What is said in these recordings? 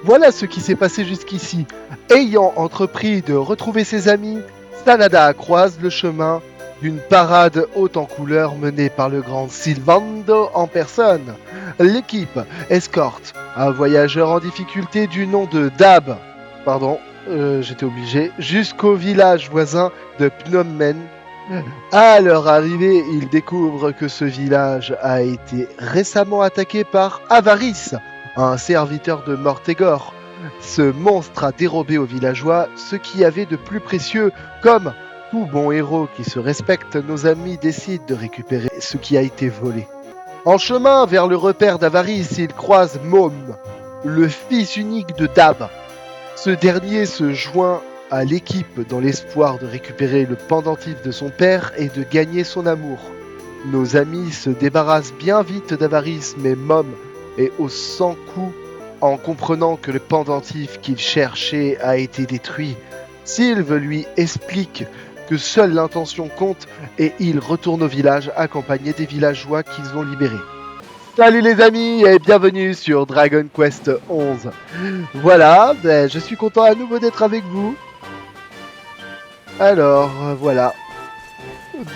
Voilà ce qui s'est passé jusqu'ici. Ayant entrepris de retrouver ses amis, Sanada croise le chemin d'une parade haute en couleurs menée par le grand Sylvando en personne. L'équipe escorte un voyageur en difficulté du nom de Dab, pardon, j'étais obligé, jusqu'au village voisin de Phnom Penh. À leur arrivée, ils découvrent que ce village a été récemment attaqué par Avarice, un serviteur de Mortegor. Ce monstre a dérobé aux villageois ce qu'il y avait de plus précieux, comme tout bon héros qui se respecte, nos amis décident de récupérer ce qui a été volé. En chemin vers le repère d'Avarice, ils croisent Môme, le fils unique de Dab. Ce dernier se joint à l'équipe dans l'espoir de récupérer le pendentif de son père et de gagner son amour. Nos amis se débarrassent bien vite d'Avarice, mais Mom est au sang coup en comprenant que le pendentif qu'il cherchait a été détruit. Sylve lui explique que seule l'intention compte et il retourne au village accompagné des villageois qu'ils ont libérés. Salut les amis et bienvenue sur Dragon Quest 11. Voilà, je suis content à nouveau d'être avec vous. Alors, voilà.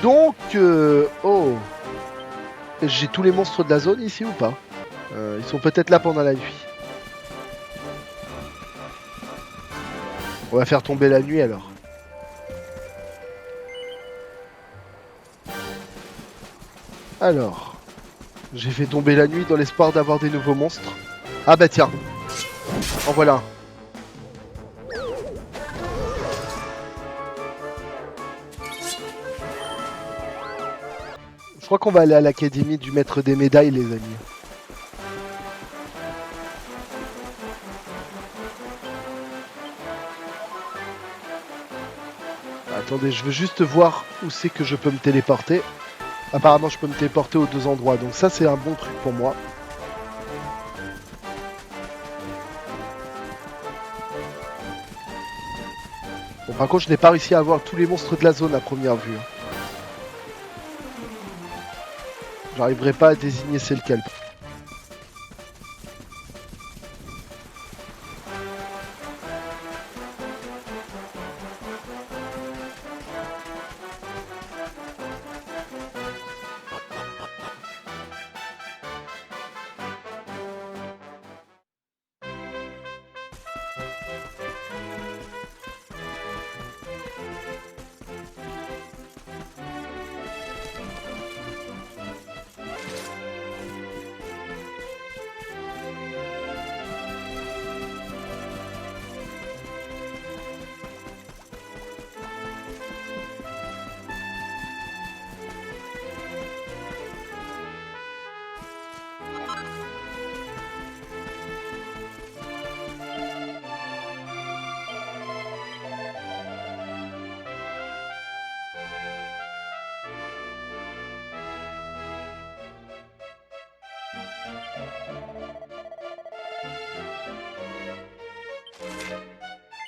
Donc, oh, j'ai tous les monstres de la zone ici ou pas? Ils sont peut-être là pendant la nuit. On va faire tomber la nuit alors. Alors, j'ai fait tomber la nuit dans l'espoir d'avoir des nouveaux monstres. Ah bah tiens, en voilà un. Je crois qu'on va aller à l'académie du maître des médailles, les amis. Attendez, je veux juste voir où c'est que je peux me téléporter. Apparemment, je peux me téléporter aux deux endroits, donc ça, c'est un bon truc pour moi. Bon, par contre, je n'ai pas réussi à avoir tous les monstres de la zone à première vue. J'arriverai pas à désigner c'est lequel.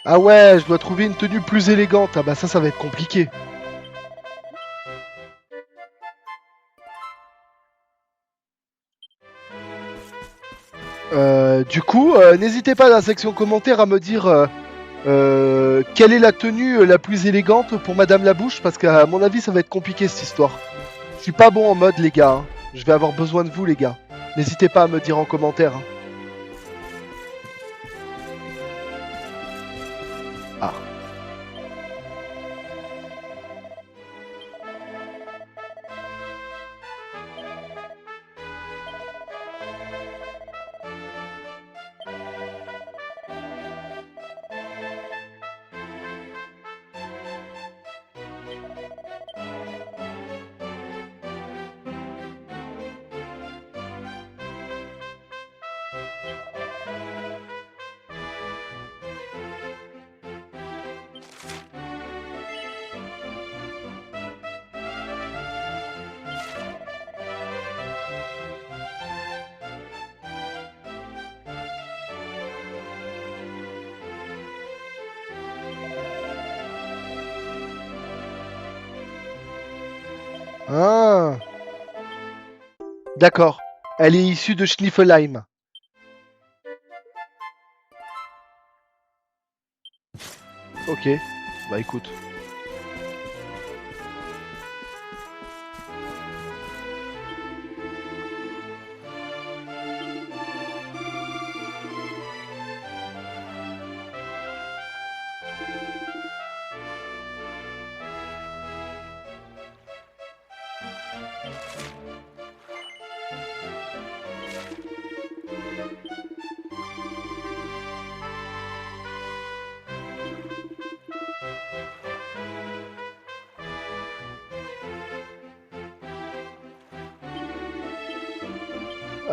Ah ouais, je dois trouver une tenue plus élégante. Ah bah ça va être compliqué. Du coup, n'hésitez pas dans la section commentaires à me dire quelle est la tenue la plus élégante pour Madame la Bouche, parce qu'à mon avis, ça va être compliqué cette histoire. Je suis pas bon en mode, les gars. Hein. Je vais avoir besoin de vous, les gars. N'hésitez pas à me dire en commentaire. Hein. Ah. Ah. D'accord. Elle est issue de Schniffelheim. Ok, bah écoute.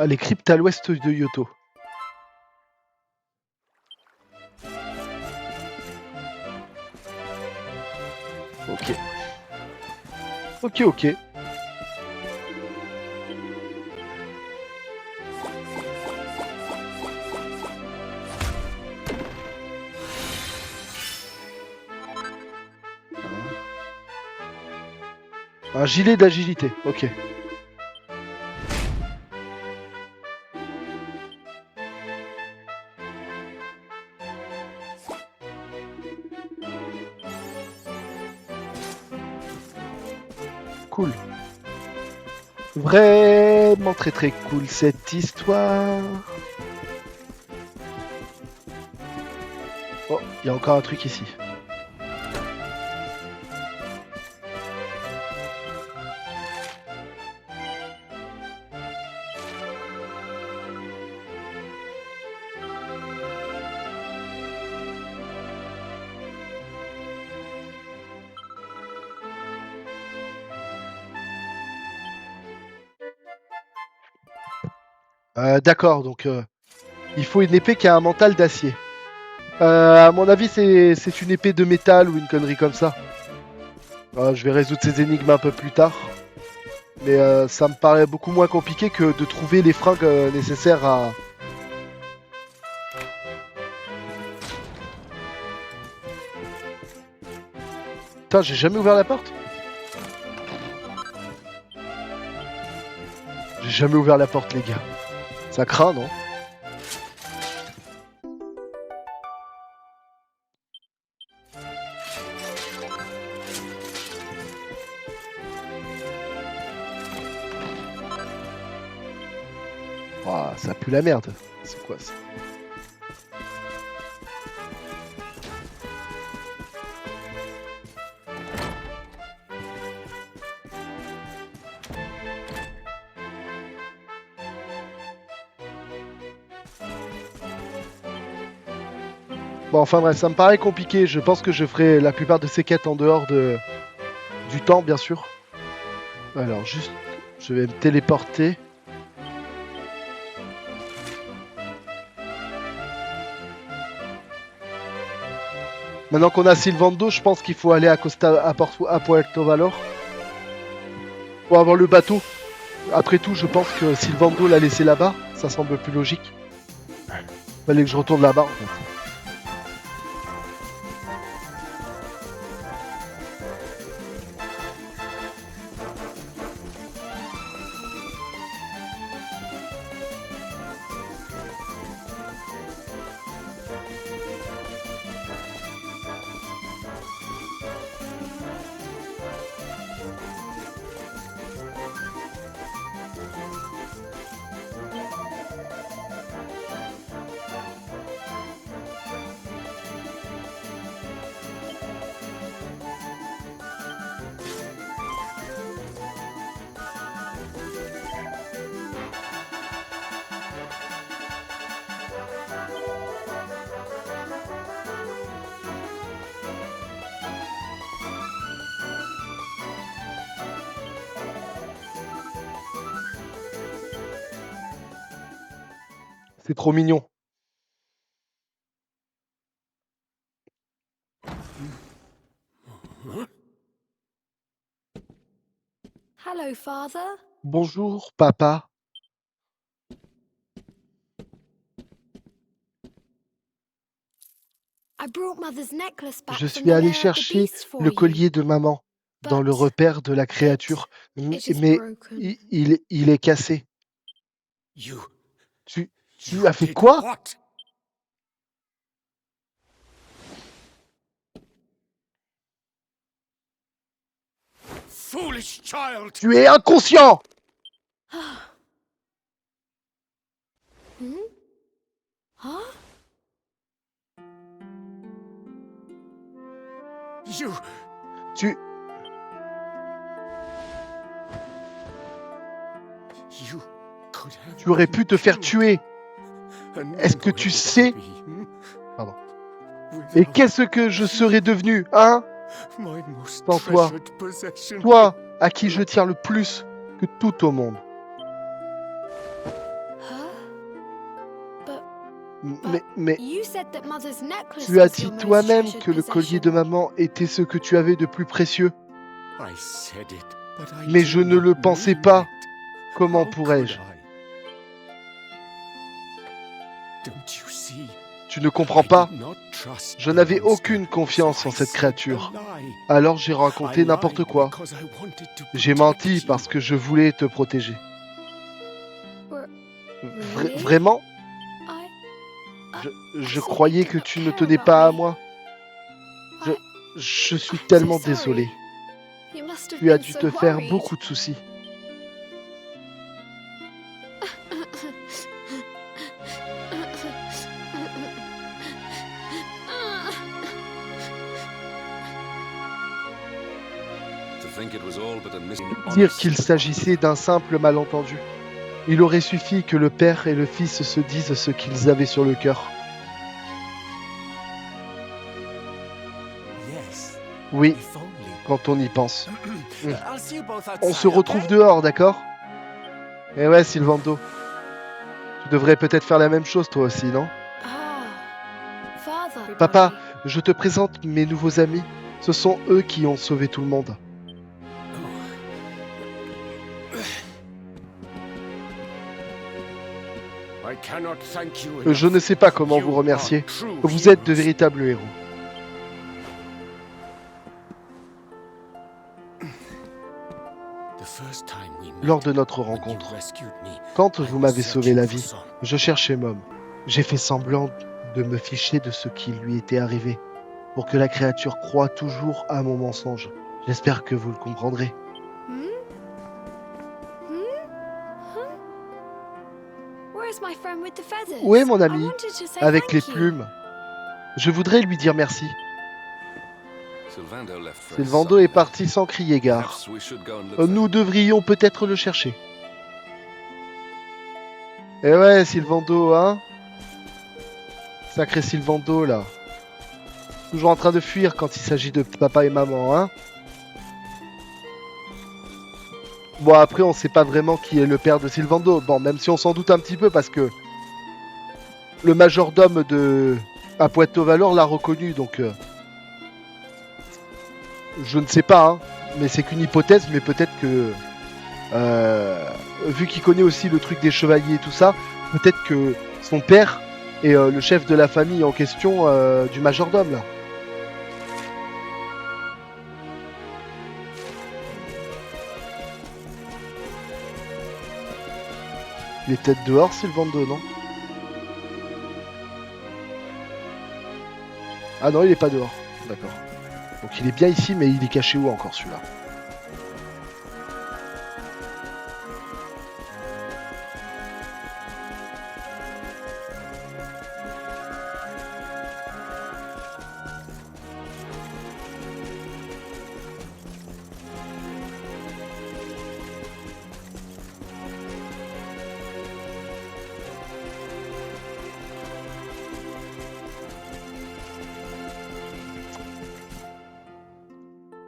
Ah, les cryptes à l'ouest de Yoto. Ok. Ok, ok. Un gilet d'agilité, ok. Cool. Vraiment très très cool cette histoire. Oh, il y a encore un truc ici. D'accord, donc il faut une épée qui a un mental d'acier. À mon avis, c'est une épée de métal ou une connerie comme ça. Je vais résoudre ces énigmes un peu plus tard. Mais ça me paraît beaucoup moins compliqué que de trouver les fringues nécessaires à... Putain, j'ai jamais ouvert la porte. J'ai jamais ouvert la porte, les gars. Ça craint, non? Ouah, ça pue la merde. C'est quoi ça? Bon, enfin bref, ça me paraît compliqué. Je pense que je ferai la plupart de ces quêtes en dehors du temps, bien sûr. Alors, juste, je vais me téléporter. Maintenant qu'on a Sylvando, je pense qu'il faut aller à Puerto Valor pour avoir le bateau. Après tout, je pense que Sylvando l'a laissé là-bas. Ça semble plus logique. Fallait que je retourne là-bas, en fait. C'est trop mignon. Hello, Father. Bonjour, papa. I brought Mother's necklace back Je from suis the allé lair of the chercher beast for le you, collier de maman dans le but repère de la it créature, it is mais broken. il est cassé. You Tu as fait did quoi? what? foolish child! Tu es inconscient! Hmm? Huh? You Tu... could have Tu aurais pu te faire tuer. And Est-ce que where tu would I sais... be, hmm? Pardon. Et Without qu'est-ce que je serais devenu, hein? my most Sans toi. treasured possession. Toi, à qui je tiens le plus que tout au monde. Huh? But Mais you said that Mother's necklace tu as was dit your most toi-même treasured que le collier possession. de maman était ce que tu avais de plus précieux. I said it, but I Mais did je ne not le pensais mean pas. it. Comment How pourrais-je? could I? Don't you see? Tu ne comprends pas? I did not trust Je the n'avais monster, aucune confiance so en I cette said a créature. lie. Alors j'ai raconté I n'importe lied quoi. because I wanted to J'ai protect menti you. parce que je voulais te protéger. Really? Vraiment? I Je croyais que tu ne tenais pas à moi. Je suis tellement désolé. You must have Tu as been dû so te faire worried. beaucoup de soucis. Dire qu'il s'agissait d'un simple malentendu. Il aurait suffi que le père et le fils se disent ce qu'ils avaient sur le cœur. Yes, Oui, if only. quand on y pense. I'll see you both On outside, se retrouve okay? dehors, d'accord? Eh ouais, Sylvando. Tu devrais peut-être faire la même chose toi aussi, non? Ah, Father. Papa, je te présente mes nouveaux amis. Ce sont eux qui ont sauvé tout le monde. I cannot thank you Je ne sais pas comment vous remercier. Vous êtes de véritables héros. Lors de notre rencontre, quand vous m'avez sauvé la vie, je cherchais Mom. J'ai fait semblant de me ficher de ce qui lui était arrivé, pour que la créature croie toujours à mon mensonge. J'espère que vous le comprendrez. Hmm? Hmm? Huh? Where's my friend with the feathers? Où est mon I ami wanted to say avec thank les you. plumes? Je voudrais lui dire merci. Sylvando est parti sans crier gare. Nous devrions peut-être le chercher. Eh ouais, Sylvando, hein? Sacré Sylvando, là. Toujours en train de fuir quand il s'agit de papa et maman, hein? Bon, après, on sait pas vraiment qui est le père de Sylvando. Bon, même si on s'en doute un petit peu, parce que le majordome à Puerto Valor l'a reconnu, donc... je ne sais pas, hein, mais c'est qu'une hypothèse, mais peut-être que... vu qu'il connaît aussi le truc des chevaliers et tout ça, peut-être que son père est le chef de la famille en question du majordome, là. Il est peut-être dehors, Sylvando, non? Ah non, il est pas dehors. D'accord. Donc il est bien ici, mais il est caché où encore celui-là?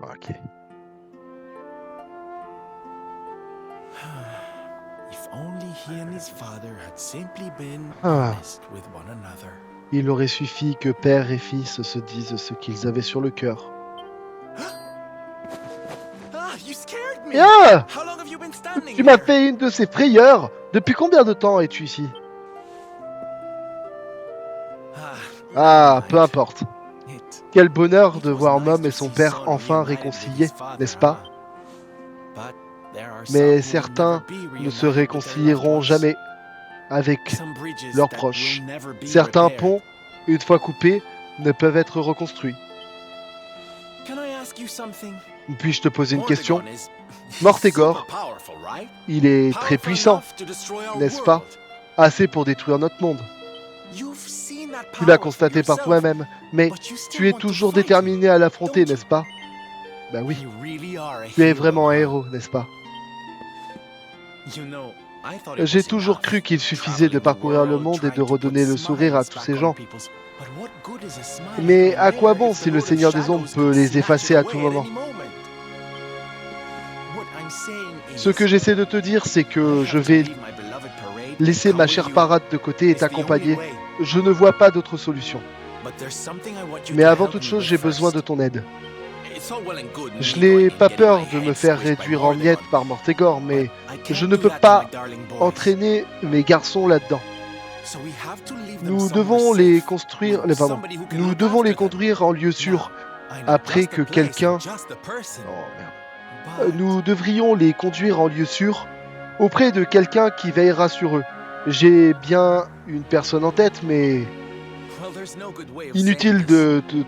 Ok. If only he and his father had simply been Ah. honest with one another. Il aurait suffi que père et fils se disent ce qu'ils avaient sur le cœur. Ah, you scared me. Ah! How long have you been standing Tu m'as here? fait une de ces frayeurs! Depuis combien de temps es-tu ici? Ah, peu importe. Quel bonheur de voir Mom et son père enfin réconciliés, n'est-ce pas? Mais certains ne se réconcilieront jamais avec leurs proches. Certains ponts, une fois coupés, ne peuvent être reconstruits. ask you something? Puis-je te poser une question? Mordegon is Mortegor, super powerful, right? il est très Powerful puissant, enough to destroy our n'est-ce pas? world. Assez pour détruire notre monde. You've seen that Tu l'as power for constaté par yourself, toi-même, mais but you still tu es want to toujours fight déterminé à l'affronter, don't you? n'est-ce pas? Ben oui, You really are a tu es hero, vraiment un huh? héros, n'est-ce pas? You know, I thought it J'ai was toujours enough cru qu'il suffisait de traveling the parcourir le world, monde et trying de to put redonner le sourire à smiles tous back ces on gens. people's- But what good is a smile Mais from à quoi there bon if si the le Lord of Seigneur des Ombres Shadows peut could les snatch effacer it à tout away at moment? any moment? What I'm saying Ce is, que j'essaie de te dire, c'est que I je have to vais leave my beloved parade laisser and ma come chère with you. parade de côté et It's the only t'accompagner. way. Je ne vois pas d'autre solution. But there's something I want you Mais to avant help toute me chose, with j'ai besoin de first. ton aide. It's all well and good Je me n'ai going and pas getting peur my de me head faire squished by réduire en Mordegon, miettes par Mortegor, mais but I can't je ne do peux that to pas my darling boys. entraîner mes garçons là-dedans. So we have to leave them Nous somewhere devons les safe, construire, with pardon, somebody who can nous look devons les after them. conduire en lieu sûr. Now, I know après just que the place quelqu'un- and just the person, Oh, merde. but Nous devrions les conduire en lieu sûr auprès de quelqu'un qui veillera sur eux. J'ai bien une personne en tête, mais well, there's no good way of inutile saying this. de I'm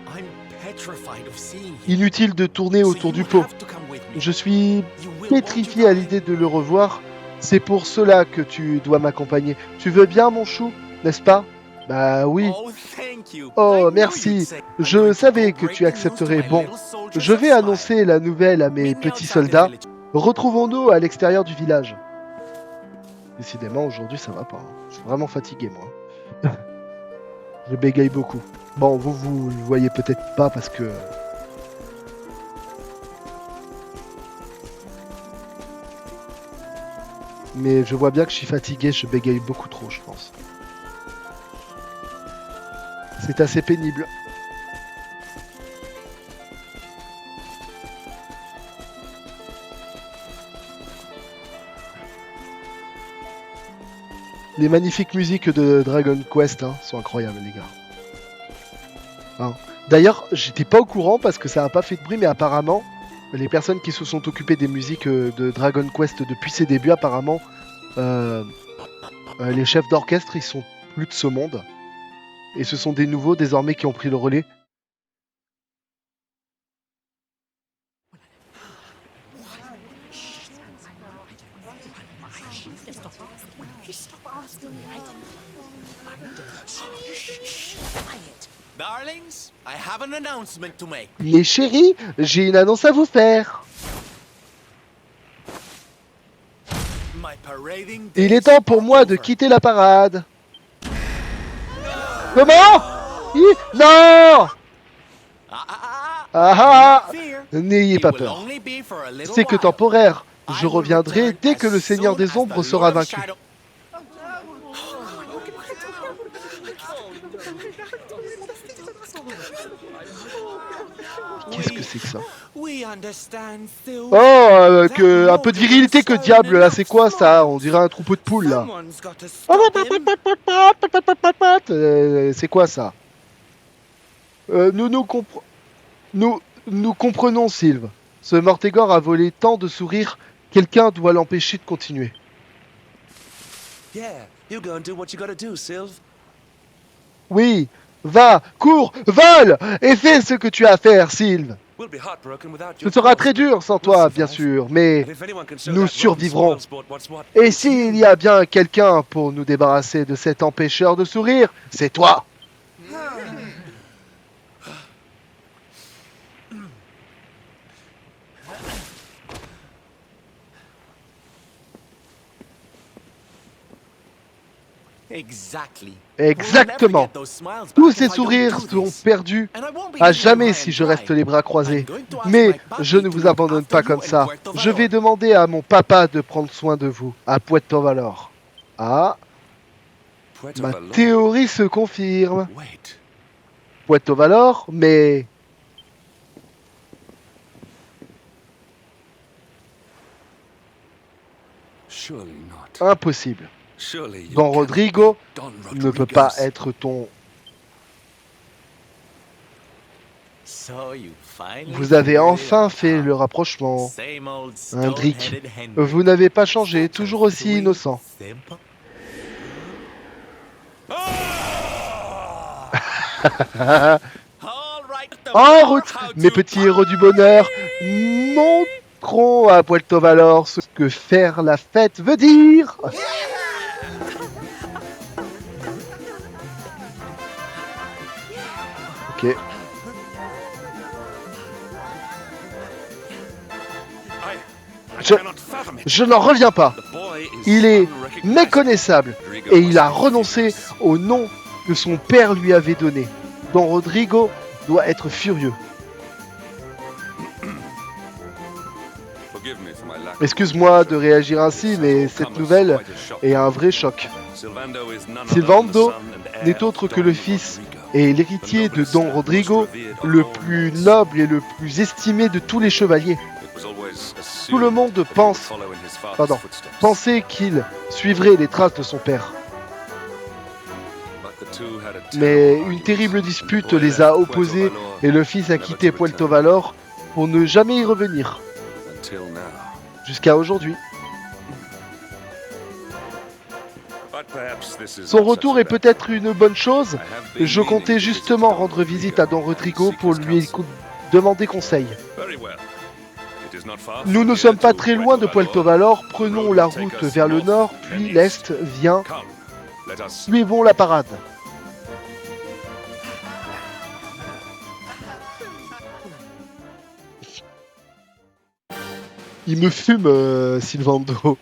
petrified of seeing him. inutile de tourner So autour you du pot. have to come with me. Je suis You will, won't pétrifié you, à darling? l'idée de le revoir. C'est pour cela que tu dois m'accompagner. Tu veux bien, mon chou, n'est-ce pas? Bah oui. Oh, thank you. Oh, I knew merci. you'd say- I'm Je going to savais go que break tu the news accepterais. to my Bon, little soldiers je of vais Spire. annoncer la nouvelle à mes Meet me petits outside the soldats. village. Retrouvons-nous à l'extérieur du village. Décidément, aujourd'hui, ça va pas. Hein. Je suis vraiment fatigué, moi. Je bégaye beaucoup. Bon, vous le voyez peut-être pas parce que... Mais je vois bien que je suis fatigué, je bégaye beaucoup trop, je pense. C'est assez pénible. Les magnifiques musiques de Dragon Quest hein, sont incroyables, les gars. Hein. D'ailleurs, j'étais pas au courant parce que ça a pas fait de bruit, mais apparemment, les personnes qui se sont occupées des musiques de Dragon Quest depuis ses débuts, apparemment, les chefs d'orchestre, ils sont plus de ce monde. Et ce sont des nouveaux désormais qui ont pris le relais. Darlings, I have an announcement to make. Mes chéris, j'ai une annonce à vous faire. My parading Il days est temps pour are moi de over. quitter la parade. Comment? Non! Ah ah! N'ayez pas peur. C'est que temporaire. Je reviendrai dès que le Seigneur des Ombres sera vaincu. Qu'est-ce que c'est que ça? Oh, un peu de virilité que diable, là, c'est quoi ça? On dirait un troupeau de poules, là. C'est quoi ça? Nous comprenons, Sylve. Ce Mortegor a volé tant de sourires, quelqu'un doit l'empêcher de continuer. Yeah, you go and do what you gotta do, Sylve. Oui, va, cours, vole, et fais ce que tu as à faire, Sylve. We'll be heartbroken without Ce you. sera très dur sans toi, bien sûr, mais And if anyone can show nous that survivrons. Roman spoil sport what's what, Et s'il y a bien quelqu'un pour nous débarrasser de cet empêcheur de sourire, c'est toi. Exactement. Tous ces sourires seront perdus à jamais si je reste les bras croisés. Mais je ne vous abandonne pas comme ça. Je vais demander à mon papa de prendre soin de vous, à Puerto Valor. Ah, Puerto ma Valor. théorie se confirme. Wait. Puerto Valor, mais... Surely not. impossible. Surely you Don cannot Rodrigo be Don ne peut pas Rodriguez. être ton... Vous avez enfin fait le rapprochement. Un Drick. Vous n'avez pas changé, toujours aussi innocent. En route, mes petits héros du bonheur, montrons à Puerto Valor ce que faire la fête veut dire. Ok. I cannot fathom it. Je n'en reviens pas. The boy is Il est unrecognizable. méconnaissable et il a renoncé au nom que son père lui avait donné. Don Rodrigo doit être furieux. Forgive me for my lack of Excuse-moi de réagir ainsi, mais cette Come as nouvelle quite a shock. est un vrai choc. Silvando is none other Silvando than the son and heir n'est autre of que Don le fils Rodrigo. et l'héritier de Don Rodrigo, le plus noble et le plus estimé de tous les chevaliers. It was always assumed Tout le monde that he would pense, follow in his father's pardon, footsteps. pensait qu'il suivrait les traces de son père. But the two had a Mais terrible une terrible argument. dispute The boy les a left opposés Puerto Valor et le fils a quitté Puerto Valor pour ne jamais y revenir, until now. jusqu'à aujourd'hui. But perhaps this is Son not retour such a est bad peut-être une bonne chose. thing. I have been Je meaning comptais to justement visit Don rendre visite à Don and Rodrigo seek pour his lui counsel. demander conseil. Very well. It is not far Nous from ne here sommes pas to très loin de Puerto Valor, prenons la route vers le nord, puis l'est, viens, Come, let us suivons la parade. Il me fume, Silvando.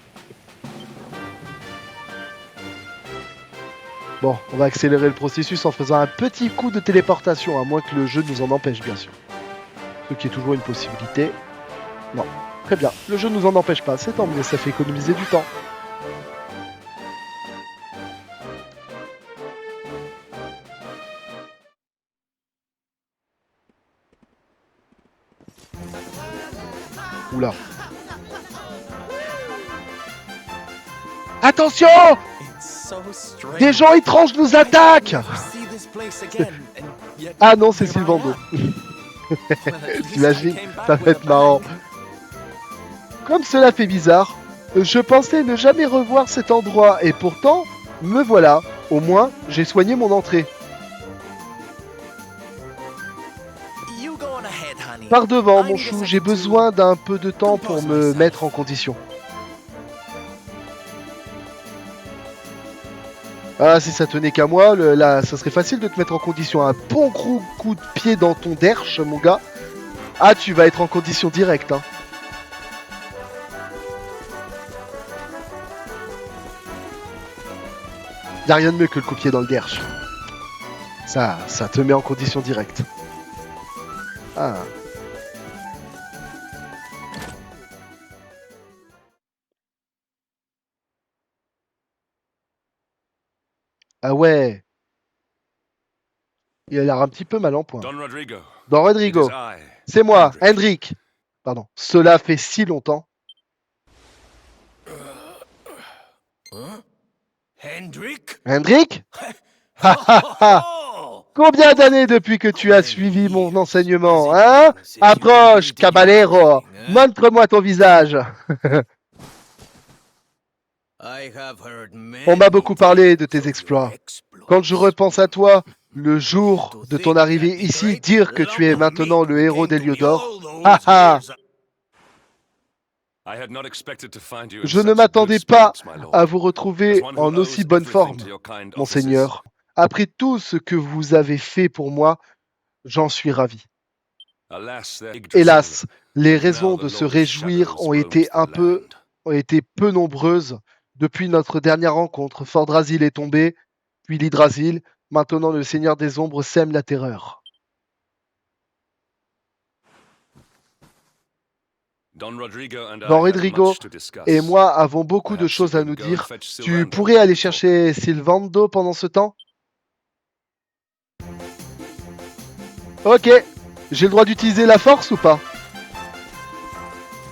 Bon, on va accélérer le processus en faisant un petit coup de téléportation, à moins que le jeu nous en empêche, bien sûr. Ce qui est toujours une possibilité. Non, très bien. Le jeu nous en empêche pas, c'est tant mieux, ça fait économiser du temps. Oula. Attention! It's so strange. Des gens étranges nous attaquent! Never see this place again, and yet Ah non, c'est here I Silvando. am. Well, at least T'imagines? I came back Ça with va a être marrant. bang. Comme cela fait bizarre, je pensais ne jamais revoir cet endroit et pourtant, me voilà. Au moins, j'ai soigné mon entrée. You go on ahead, honey. Par devant, I mon need a chou, second j'ai to besoin d'un peu de temps pour compose me myself. mettre en condition. Ah, si ça tenait qu'à moi, là, ça serait facile de te mettre en condition. Un bon gros coup de pied dans ton derche, mon gars. Ah, tu vas être en condition directe, hein. Y'a rien de mieux que le coup de pied dans le derche. Ça te met en condition directe. Ah. Ah ouais. Il a l'air un petit peu mal en point. Don Rodrigo. Don It Rodrigo, is I. c'est moi, Hendrik. Hendrik. Pardon. Cela fait si longtemps. Hendrik? Hendrik? Ha, ha, ha. Oh! Combien d'années depuis que tu as suivi mon enseignement, hein? Approche, caballero. Montre-moi ton visage. On m'a beaucoup parlé de tes exploits. Quand je repense à toi, le jour de ton arrivée ici, dire que tu es maintenant le héros d'Héliodor. Ha ha. I had not expected to find you in Je ne such m'attendais good pas spirits, my lord. à vous retrouver As one who en owes aussi bonne everything forme, to your kind offices, monseigneur. Après tout ce que vous avez fait pour moi, j'en suis ravi. alas, their Yggdrasil, Hélas, les and now raisons the de se Lord of réjouir Shadows ont roams été the land. ont été peu nombreuses depuis notre dernière rencontre. Fordrasil est tombé, puis l'Yggdrasil. Maintenant, le Seigneur des Ombres sème la terreur. Don Rodrigo and I Don had Rodrigo much to discuss. et moi avons beaucoup de Perhaps choses you à can nous go dire. and fetch Tu Silvando pourrais aller while we talk. chercher Silvando pendant ce temps? Ok. J'ai le droit d'utiliser la force ou pas?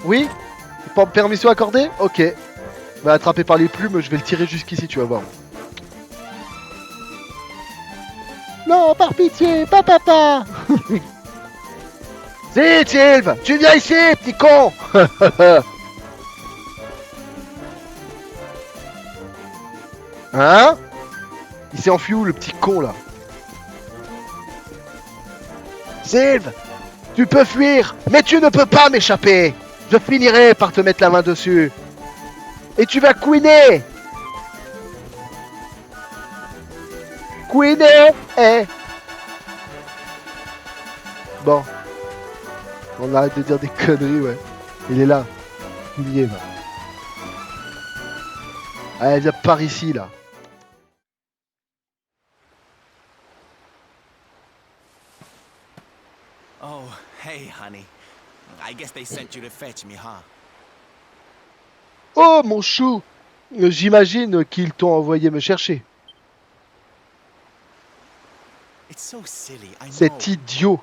Oui? Permission accordée? Ok. Va attraper par les plumes, je vais le tirer jusqu'ici, tu vas voir. Non, par pitié, pas papa. Si, Sylve, tu viens ici, petit con. Hein? Il s'est enfui où, le petit con, là? Sylve, tu peux fuir, mais tu ne peux pas m'échapper. Je finirai par te mettre la main dessus. Et tu vas couiner. Couiner, eh. Bon. On arrête de dire des conneries, ouais. Il est là. Il y est, là. Allez, viens par ici, là. Oh, hey, honey. I guess they sent you to fetch me, huh? Oh, mon chou. J'imagine qu'ils t'ont envoyé me chercher. It's so silly, I know. Cet idiot.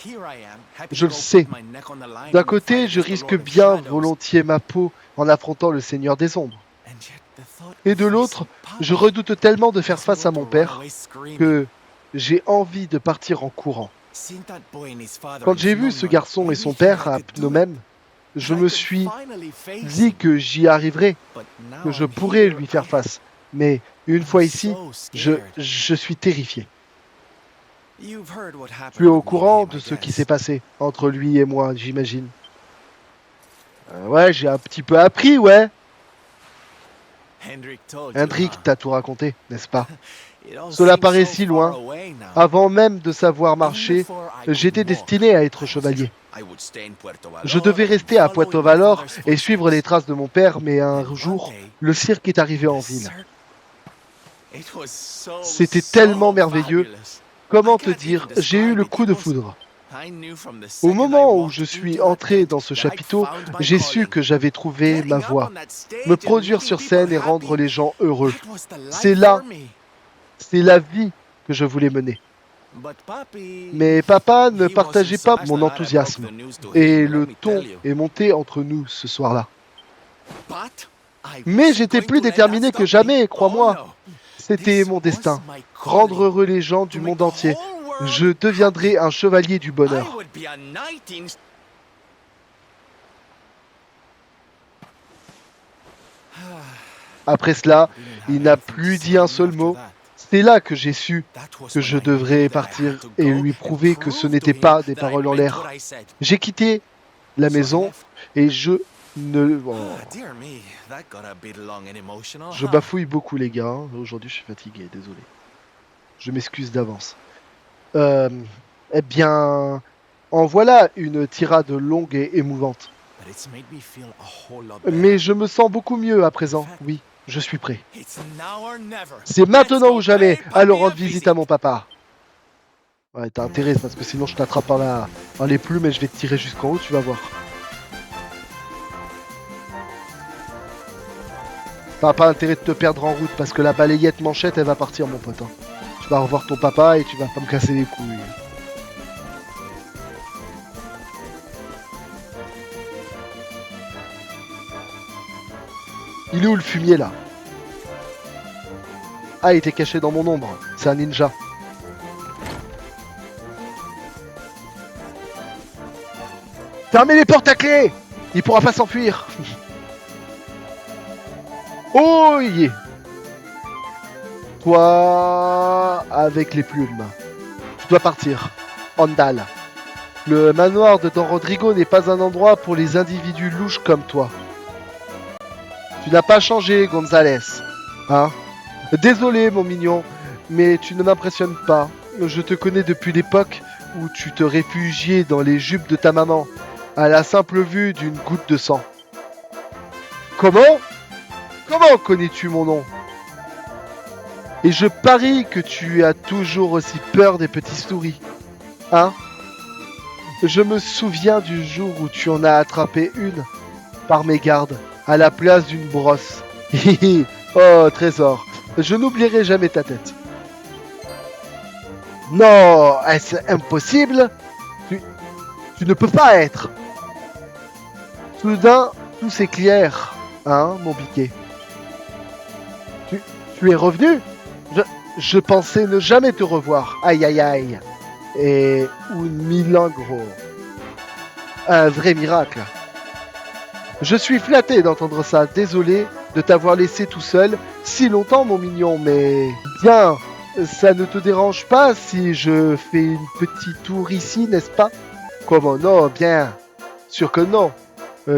Here I am, happy Je to le go sais. put my neck on the line D'un and côté, fight je against the risque Lord of bien Shadows. volontiers ma peau en affrontant le Seigneur des Ombres. And yet the thought Et of de l'autre, facing je Poppy redoute tellement de faire makes me face à want mon to père run away screaming. que j'ai envie de partir en courant. Seeing that boy and his father Quand in j'ai vu Phnom ce Penh garçon et made son me feel père I à could do it, Phnom, je that I me could suis finally face dit him. que j'y arriverai, But now que je I'm pourrais here, lui faire I- face. Mais une I'm fois ici, so je scared. suis terrifié. You've heard what happened Tu es au with courant Nibhim, de I ce qui guess. s'est passé entre lui et moi, j'imagine. Ouais, j'ai un petit peu appris, ouais. Hendrik told you, Hendrik huh? t'a tout raconté, n'est-ce pas? It all Cela seems paraît so si far loin. away now. Avant même de savoir Even marcher, before I could j'étais walk, destiné à I être was- chevalier. I would stay in Puerto Je Valor devais and rester à follow Puerto in my Valor father's et suivre les footsteps. traces de mon père, mais un And one jour, day, le cirque est arrivé en the ville. circ- It was so, C'était so tellement merveilleux. fabulous. Comment I te can't dire, even j'ai eu describe le it. coup It de was- foudre. I knew from the Au second I moment où walked je suis into that entré tent dans ce that I'd chapiteau, found my j'ai su calling. que j'avais trouvé Getting ma up voie. on that stage Me and produire making sur people scène et rendre happy, les gens heureux. that was the life C'est là. for me. C'est la vie que je voulais mener. But Papi, Mais papa ne he wasn't partageait so pas nice mon that I broke enthousiasme. the news to Et him, let le me ton tell you. est monté entre nous ce soir-là. But I Mais wasn't j'étais going plus to let déterminé that que stop me. jamais, Oh, crois-moi. no. C'était This mon was destin. my Rendre calling. heureux les gens du To monde make the entier. whole world Je deviendrai un chevalier du I bonheur. would be a knight in... Après cela, I didn't il have n'a anything to plus say dit un to me seul after mot. that. C'est là que j'ai su That was que when je I knew devrais that I had partir to et go lui and prouver que ce prove n'était to him pas des that I paroles en meant l'air. what I said. J'ai quitté la So I maison left. et je ne... oh, Ah, dear me, that got a bit long and emotional, je huh? bafouille beaucoup les gars. Hein. Aujourd'hui je suis fatigué, désolé. Je m'excuse d'avance. Eh bien, en voilà une tirade longue et émouvante. But it's made me feel a whole lot Mais better. je me sens beaucoup mieux à présent. Oui, je suis prêt. It's now or never. C'est maintenant Let's ou go jamais. pay Allons Papi rendre a visite visit. à mon papa. Ouais, t'as intérêt parce que sinon je t'attrape par les plumes et je vais te tirer jusqu'en haut, tu vas voir. T'as pas intérêt de te perdre en route parce que la balayette manchette elle va partir mon pote. Hein. Tu vas revoir ton papa et tu vas pas me casser les couilles. Il est où le fumier là? Ah, il était caché dans mon ombre. C'est un ninja. Fermez les portes à clé! Il pourra pas s'enfuir. Oh yeah. Toi, avec les plumes. Tu dois partir. Andal. Le manoir de Don Rodrigo n'est pas un endroit pour les individus louches comme toi. Tu n'as pas changé, Gonzalez. Hein? Désolé, mon mignon, mais tu ne m'impressionnes pas. Je te connais depuis l'époque où tu te réfugiais dans les jupes de ta maman, à la simple vue d'une goutte de sang. Comment? Comment connais-tu mon nom? Et je parie que tu as toujours aussi peur des petits souris. Hein? Je me souviens du jour où tu en as attrapé une, par mégarde, à la place d'une brosse. Oh, trésor, je n'oublierai jamais ta tête. Non, est-ce impossible? Tu ne peux pas être. Soudain, tout s'éclaire, hein, mon biquet. Tu es revenu? Je pensais ne jamais te revoir. Aïe aïe aïe. Et un milagro. Un vrai miracle. Je suis flatté d'entendre ça. Désolé de t'avoir laissé tout seul si longtemps, mon mignon, mais bien, Ça ne te dérange pas si je fais une petite tour ici, n'est-ce pas? Comment non, bien sûr que non.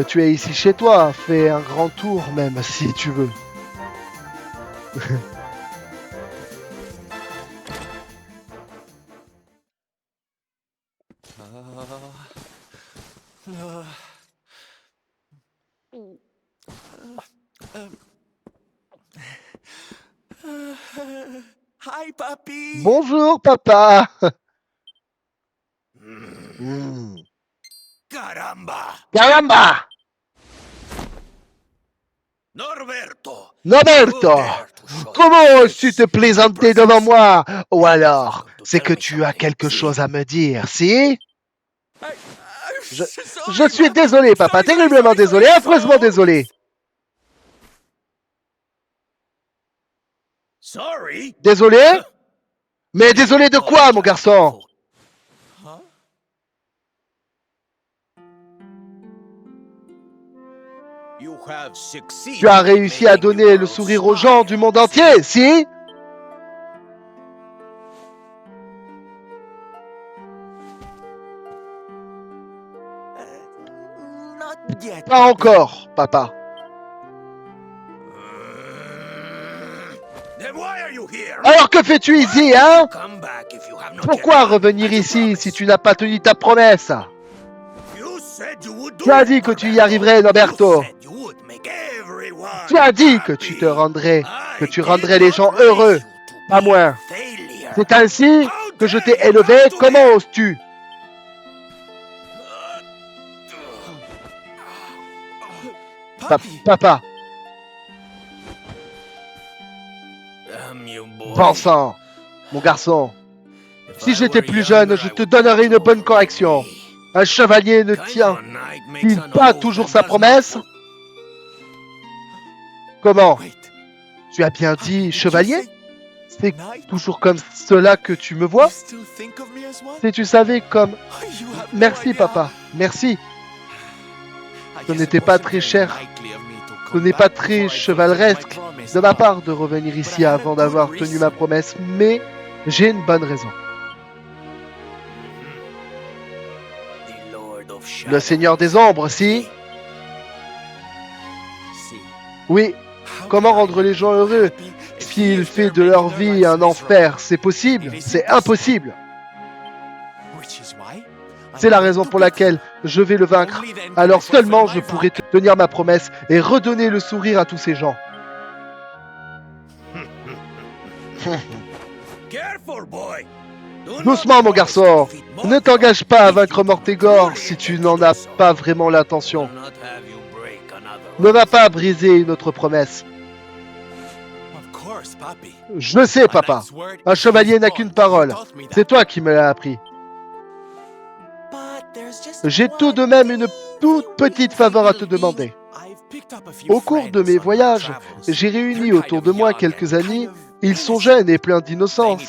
Tu es ici chez toi, fais un grand tour même si tu veux. Hi, puppy. Bonjour, papa. Hmm. Caramba. Caramba! Norberto. Norberto! Comment oses-tu te plaisanter devant moi? Ou alors, c'est que tu as quelque chose à me dire, si? Je suis désolé, papa, terriblement désolé, affreusement désolé. Sorry. Désolé? Mais désolé de quoi, mon garçon? Huh? You have succeeded Tu as in réussi à making the donner le world sourire aux gens smile. du monde entier, si? Not yet. Pas encore, papa. Then why are you here? Alors que fais-tu ici, hein? Come back if you have not Pourquoi yet done revenir as you ici promised. si tu n'as pas tenu ta promesse? You said you would do Tu as it, dit que tu y Norberto. arriverais, Norberto. You said you would make everyone Tu as dit que tu te happy. rendrais, que I tu did rendrais les not gens raise heureux, you to pas be moins. a failure. C'est ainsi que je t'ai élevé, comment oses-tu? Puppy. Papa, You boy. bon sang, mon garçon, If si I j'étais were plus younger, jeune, je I te would donnerais une watch bonne over correction. me. Un chevalier ne Kind tient of night makes t-il an pas oath toujours and sa does not promesse? fulfill. Comment? Wait, Tu as bien dit did you chevalier? say C'est night? toujours comme cela que tu me You vois? still think of me as one? Si tu savais comme... You have no Merci, idea. papa, merci. I Ce guess n'était it pas wasn't très very cher. likely of me to Ce come n'est pas back très before I fulfilled chevaleresque my promise, de ma huh? part de revenir ici avant d'avoir tenu ma promesse, mais j'ai une bonne raison. The Lord of Le Shadows. Seigneur des Ombres, si? Si. Oui, How comment can I rendre les gens heureux happy if he s'il is fait there de leur making their vie lives un enfer? C'est possible? C'est impossible. Which is why C'est la raison pour laquelle je vais le vaincre. Alors seulement je pourrai tenir ma promesse et redonner le sourire à tous ces gens. Careful, boy. Do not Doucement, mon promise garçon. to defeat Ne Morgoth t'engage pas à if vaincre you Mortégor truly si tu intend n'en to as do so. pas vraiment l'intention. Will not have you break another Ne va oath. pas briser une autre promesse. Of course, Papi. Je le sais, papa. Un chevalier n'a qu'une parole. C'est toi qui me l'as appris. J'ai tout de même une toute petite faveur à te demander. Au cours de mes voyages, j'ai réuni autour de moi quelques amis. Ils sont jeunes et pleins d'innocence.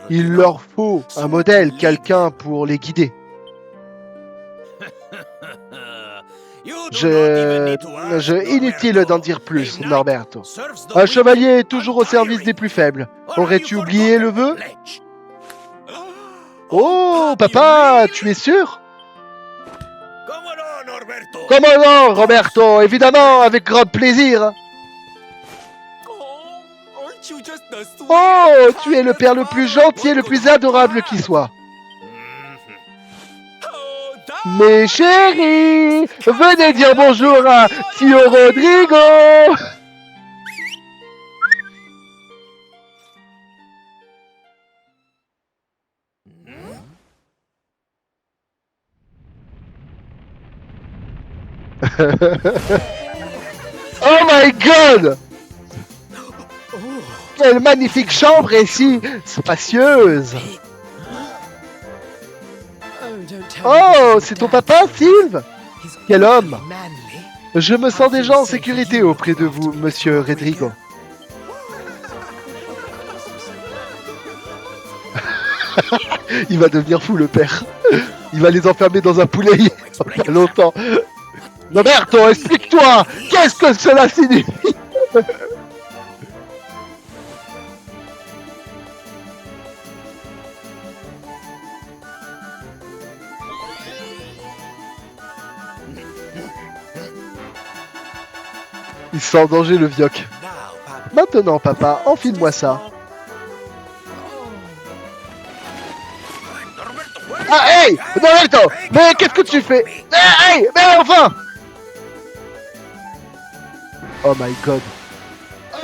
Il leur faut un modèle, quelqu'un pour les guider. Inutile d'en dire plus, Norberto. Un chevalier est toujours au service des plus faibles. Aurais-tu oublié le vœu? Oh, papa, tu es sûr? Comment non, Roberto? Évidemment, avec grand plaisir. Oh, tu es le père le plus gentil et le plus adorable qui soit. Mes chéris, venez dire bonjour à Tio Rodrigo. Oh my god! Quelle magnifique chambre et si spacieuse! Oh, c'est ton papa, Sylve? Quel homme! Je me sens déjà en sécurité auprès de vous, monsieur Rodrigo. Il va devenir fou, le père. Il va les enfermer dans un poulailler pas longtemps. Roberto, explique-toi! Qu'est-ce que cela signifie? Il se sent en danger, le vioc. Now, Papa. Maintenant, papa, enfile-moi ça. Ah, hey! Norberto! Mais qu'est-ce que tu fais? Hey! Mais enfin! Oh my god. Oh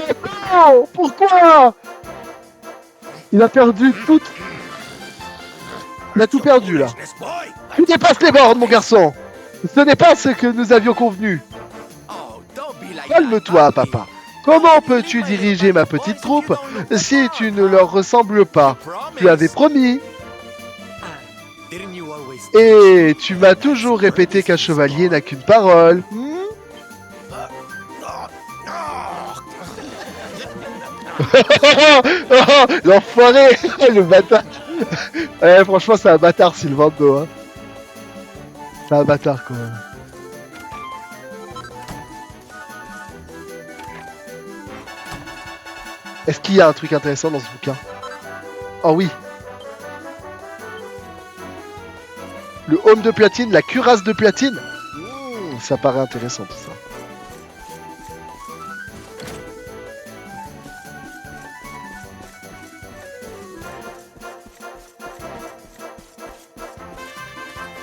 non! Pourquoi? Il a perdu tout. Il a tout perdu là. Tu dépasses les bornes, mon garçon. Ce n'est pas ce que nous avions convenu. Oh, don't be like Calme-toi, that, Papi. papa. Comment peux-tu diriger ma petite troupe si tu ne leur ressembles pas? Tu avais promis. Didn't you always Et tu m'as toujours répété qu'un chevalier n'a qu'une parole. Oh, l'enfoiré. Le bâtard. Franchement, c'est un bâtard, Sylvando. Hein. C'est un bâtard, quand même. Est-ce qu'il y a un truc intéressant dans ce bouquin? Oh oui. Le home de platine, la cuirasse de platine. Ça paraît intéressant tout ça.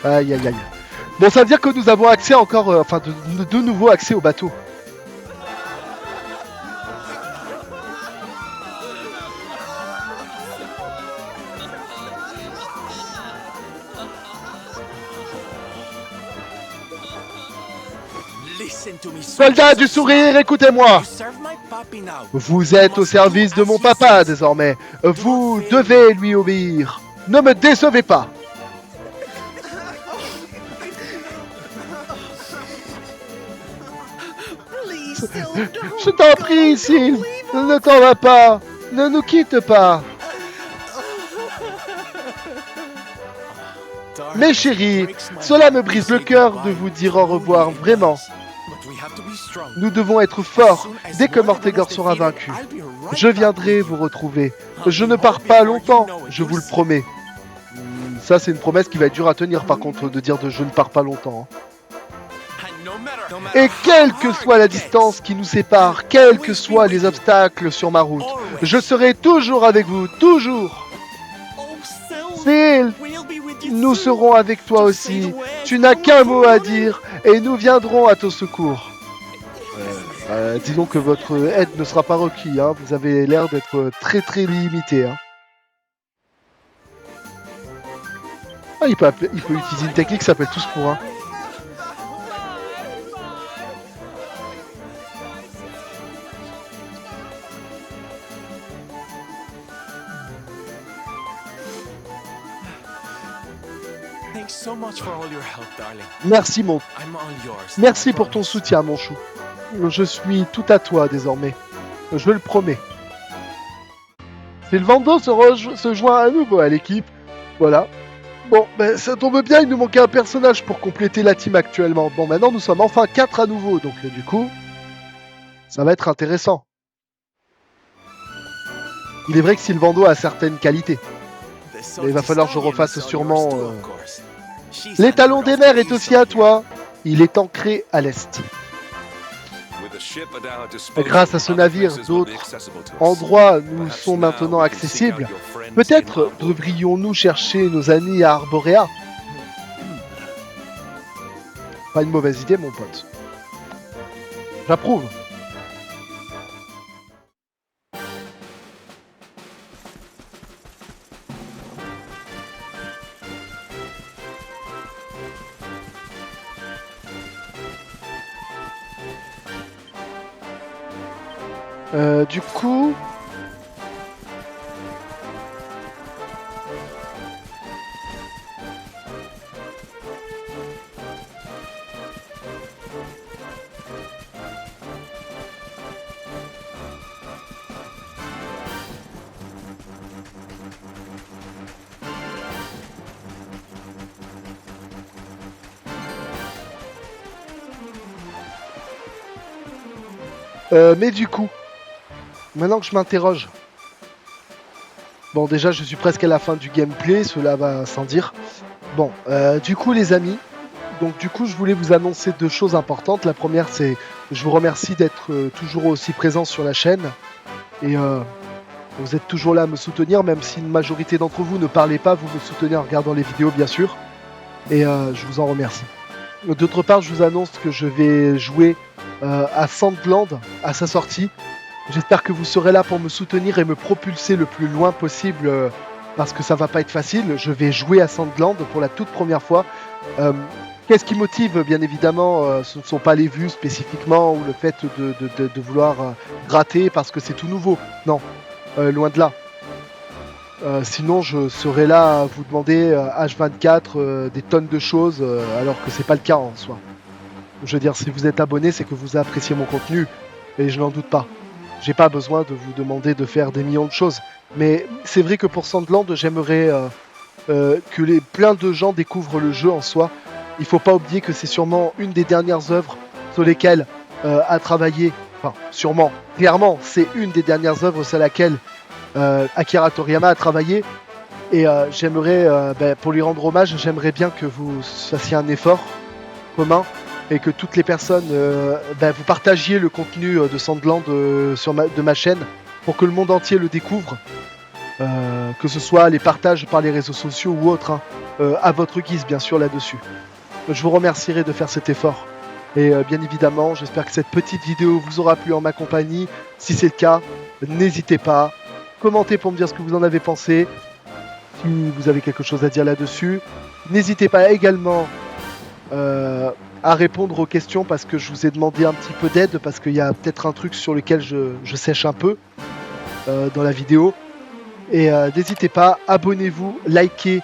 Aïe aïe aïe. Bon, ça veut dire que nous avons accès encore, enfin de nouveau accès au bateau. listen to me, Soldats du sourire, écoutez-moi. You serve my papi now. Vous êtes au service de mon papa désormais. Vous devez lui obéir. Ne me décevez pas. Je t'en prie, Sylve. Ne t'en va pas. Ne nous quitte pas. Mes chéris, cela me brise le cœur de vous dire au revoir, vraiment. Nous devons être forts dès que Mortégor sera vaincu. Je viendrai vous retrouver. Je ne pars pas longtemps, je vous le promets. Ça, c'est une promesse qui va être dure à tenir, par contre, de dire de je ne pars pas longtemps. Et quelle que soit la distance qui nous sépare, quels que soient les obstacles sur ma route, je serai toujours avec vous, toujours. Sylve, nous serons avec toi aussi. Tu n'as qu'un mot à dire et nous viendrons à ton secours. Disons que votre aide ne sera pas requise, hein. Vous avez l'air d'être très très limité. Hein. Ah, il peut utiliser une technique qui s'appelle tous pour un. Merci mon. Merci pour ton soutien, mon chou. Je suis tout à toi désormais. Je le promets. Sylvando se joint à nouveau à l'équipe. Voilà. Bon, ben ça tombe bien, il nous manquait un personnage pour compléter la team actuellement. Bon, maintenant nous sommes enfin 4 à nouveau, donc du coup, ça va être intéressant. Il est vrai que Sylvando a certaines qualités. Mais il va falloir que je refasse sûrement... L'étalon des mers est aussi à toi. Il est ancré à l'est. Grâce à ce navire, d'autres endroits nous sont maintenant accessibles. Peut-être devrions-nous chercher nos amis à Arborea. Pas une mauvaise idée, mon pote. J'approuve. Du coup... mais du coup... Maintenant que je m'interroge. Bon, déjà, je suis presque à la fin du gameplay, cela va sans dire. Bon, du coup, les amis, Donc du coup, je voulais vous annoncer 2 choses importantes. La première, c'est je vous remercie d'être toujours aussi présent sur la chaîne. Et vous êtes toujours là à me soutenir, même si une majorité d'entre vous ne parlez pas, vous me soutenez en regardant les vidéos, bien sûr. Et je vous en remercie. D'autre part, je vous annonce que je vais jouer à Sandland à sa sortie. J'espère que vous serez là pour me soutenir et me propulser le plus loin possible parce que ça va pas être facile. Je vais jouer à Sandland pour la toute première fois. Qu'est-ce qui motive? Bien évidemment, ce ne sont pas les vues spécifiquement ou le fait de vouloir gratter parce que c'est tout nouveau. Non, loin de là. Sinon, je serais là à vous demander H24 des tonnes de choses alors que c'est pas le cas en soi. Je veux dire, si vous êtes abonné, c'est que vous appréciez mon contenu et je n'en doute pas. J'ai pas besoin de vous demander de faire des millions de choses. Mais c'est vrai que pour Sandland, j'aimerais que plein de gens découvrent le jeu en soi. Il faut pas oublier que c'est sûrement une des dernières œuvres sur lesquelles a travaillé. Enfin, sûrement, clairement, c'est une des dernières œuvres sur laquelle Akira Toriyama a travaillé. Et j'aimerais, pour lui rendre hommage, j'aimerais bien que vous fassiez un effort commun et que toutes les personnes, vous partagiez le contenu de Sandland de ma chaîne pour que le monde entier le découvre. Que ce soit les partages par les réseaux sociaux ou autres, hein, à votre guise bien sûr là-dessus. Je vous remercierai de faire cet effort. Et bien évidemment, j'espère que cette petite vidéo vous aura plu en ma compagnie. Si c'est le cas, n'hésitez pas. Commentez pour me dire ce que vous en avez pensé. Si vous avez quelque chose à dire là-dessus. N'hésitez pas également à répondre aux questions parce que je vous ai demandé un petit peu d'aide parce qu'il y a peut-être un truc sur lequel je sèche un peu dans la vidéo. Et n'hésitez pas, abonnez-vous, likez,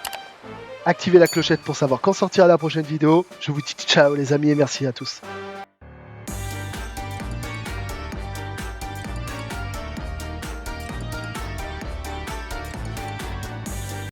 activez la clochette pour savoir quand sortira la prochaine vidéo. Je vous dis ciao les amis et merci à tous.